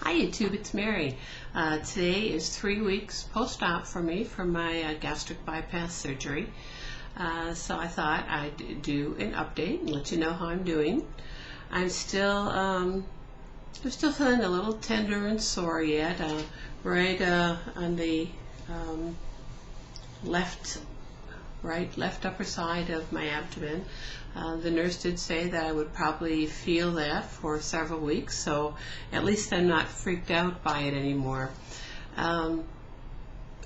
Hi YouTube, it's Mary. Today is 3 weeks post-op for me for my gastric bypass surgery. So I thought I'd do an update and let you know how I'm doing. I'm still feeling a little tender and sore yet, right on the left upper side of my abdomen. The nurse did say that I would probably feel that for several weeks, so at least I'm not freaked out by it anymore. Other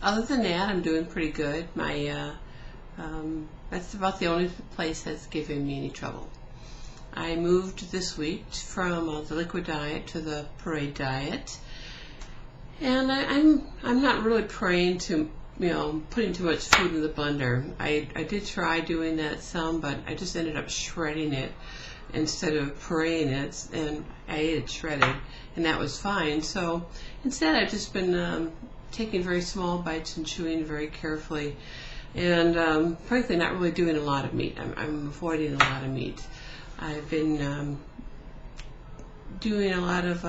than that, I'm doing pretty good. That's about the only place that's giving me any trouble. I moved this week from the liquid diet to the parade diet, and I'm not really praying to putting too much food in the blender. I did try doing that some, but I just ended up shredding it instead of pureeing it, and I ate it shredded, and that was fine. So instead, I've just been taking very small bites and chewing very carefully, and frankly, not really doing a lot of meat. I'm avoiding a lot of meat. I've been doing a lot of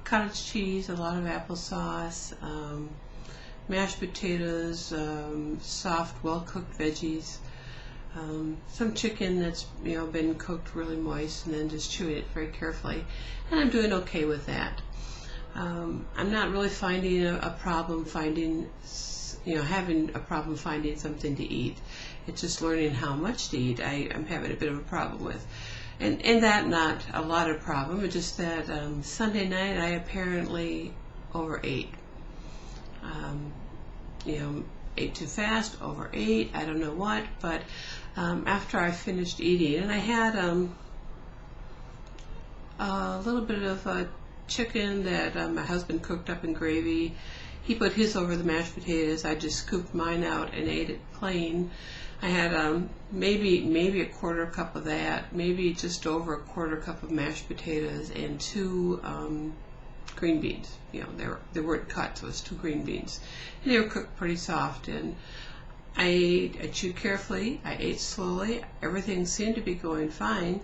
cottage cheese, a lot of applesauce, mashed potatoes, soft, well-cooked veggies, some chicken that's been cooked really moist, and then just chewing it very carefully, and I'm doing okay with that. I'm not really finding a problem having a problem finding something to eat. It's just learning how much to eat I'm having a bit of a problem with. And that not a lot of problem, it's just that Sunday night I apparently overate. Ate too fast, overate, I don't know what, but after I finished eating, and I had a little bit of chicken that my husband cooked up in gravy. He put his over the mashed potatoes. I just scooped mine out and ate it plain. I had maybe a quarter cup of that, maybe just over a quarter cup of mashed potatoes, and 2 green beans. They weren't cut, so it's 2 green beans, and they were cooked pretty soft. And I chewed carefully. I ate slowly. Everything seemed to be going fine,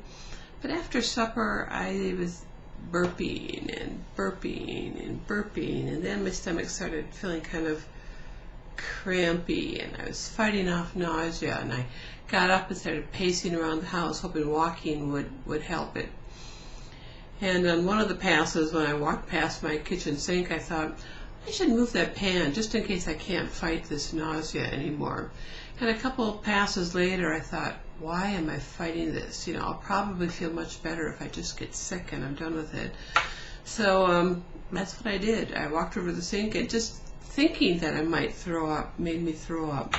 but after supper I was burping and burping and burping, and then my stomach started feeling kind of crampy, and I was fighting off nausea, and I got up and started pacing around the house, hoping walking would help it. And on one of the passes, when I walked past my kitchen sink, I thought, I should move that pan just in case I can't fight this nausea anymore. And a couple of passes later, I thought, why am I fighting this? I'll probably feel much better if I just get sick and I'm done with it. So that's what I did. I walked over to the sink, and just thinking that I might throw up made me throw up.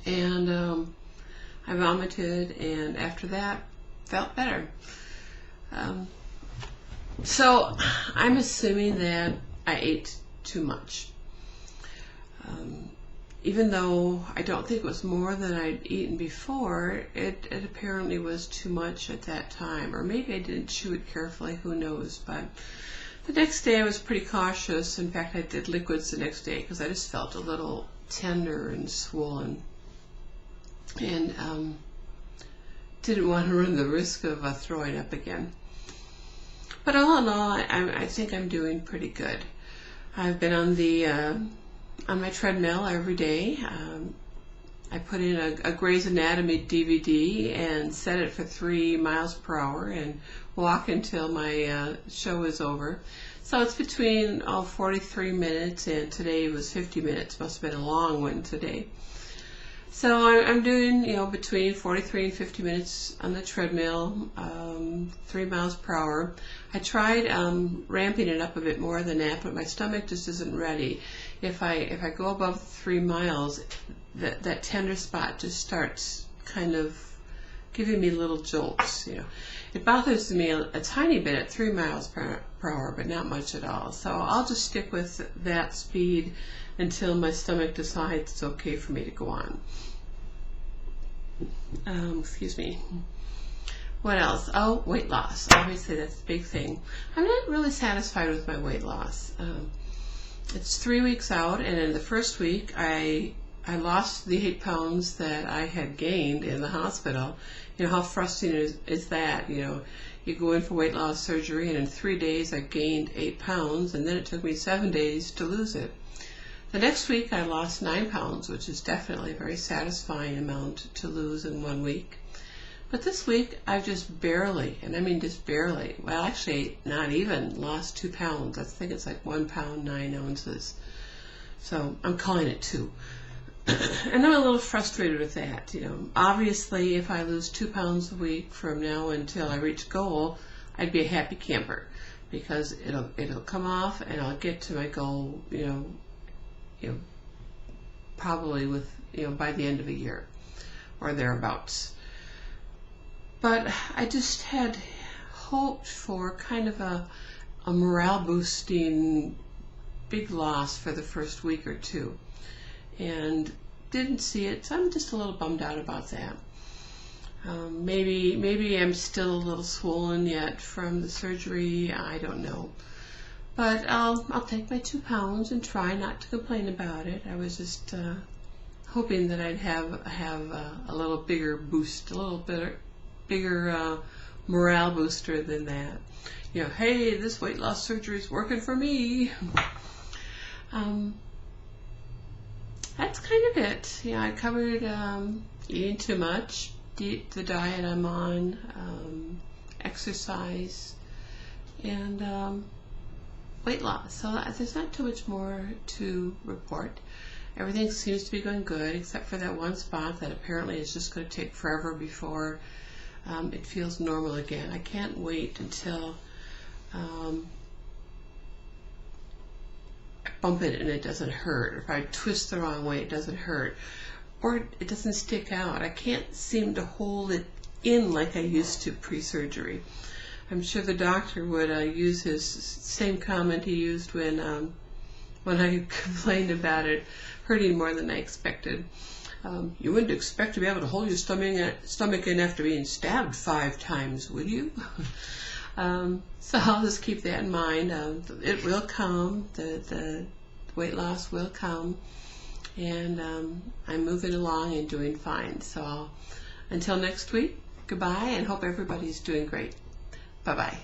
And I vomited, and after that, felt better. So I'm assuming that I ate too much. Even though I don't think it was more than I'd eaten before, it apparently was too much at that time. Or maybe I didn't chew it carefully, who knows. But the next day I was pretty cautious. In fact, I did liquids the next day because I just felt a little tender and swollen, and didn't want to run the risk of throwing up again. But all in all, I think I'm doing pretty good. I've been on my treadmill every day. I put in a Grey's Anatomy DVD and set it for 3 miles per hour and walk until my show is over. So it's between 43 minutes, and today was 50 minutes. Must have been a long one today. So I'm doing, between 43 and 50 minutes on the treadmill, 3 miles per hour. I tried ramping it up a bit more than that, but my stomach just isn't ready. If I go above 3 miles, that tender spot just starts kind of giving me little jolts. It bothers me a tiny bit at 3 miles per hour, but not much at all. So I'll just stick with that speed until my stomach decides it's okay for me to go on. Excuse me. What else? Oh, weight loss. Obviously, that's the big thing. I'm not really satisfied with my weight loss. It's 3 weeks out, and in the first week, I lost the 8 pounds that I had gained in the hospital. How frustrating is that? you go in for weight loss surgery, and in 3 days I gained 8 pounds, and then it took me 7 days to lose it. The next week I lost 9 pounds, which is definitely a very satisfying amount to lose in 1 week. But this week I've just barely, and I mean just barely, well actually not even, lost 2 pounds. I think it's like 1 pound 9 ounces. So I'm calling it 2. And I'm a little frustrated with that. Obviously if I lose 2 pounds a week from now until I reach goal, I'd be a happy camper, because it'll come off and I'll get to my goal, probably with, by the end of a year or thereabouts. But I just had hoped for kind of a morale boosting big loss for the first week or two, and didn't see it, so I'm just a little bummed out about that. Maybe I'm still a little swollen yet from the surgery, I don't know. But I'll take my 2 pounds and try not to complain about it. I was just hoping that I'd have a little bigger boost, a little bigger morale booster than that. Hey, this weight loss surgery is working for me. That's kind of it. I covered eating too much, the diet I'm on, exercise, and weight loss. So there's not too much more to report. Everything seems to be going good, except for that one spot that apparently is just going to take forever before it feels normal again. I can't wait until I bump it and it doesn't hurt. Or if I twist the wrong way, it doesn't hurt. Or it doesn't stick out. I can't seem to hold it in like I used to pre-surgery. I'm sure the doctor would use his same comment he used when I complained about it hurting more than I expected. You wouldn't expect to be able to hold your stomach in after being stabbed 5 times, would you? So I'll just keep that in mind. It will come. The weight loss will come. And I'm moving along and doing fine. So until next week, goodbye, and hope everybody's doing great. Bye-bye.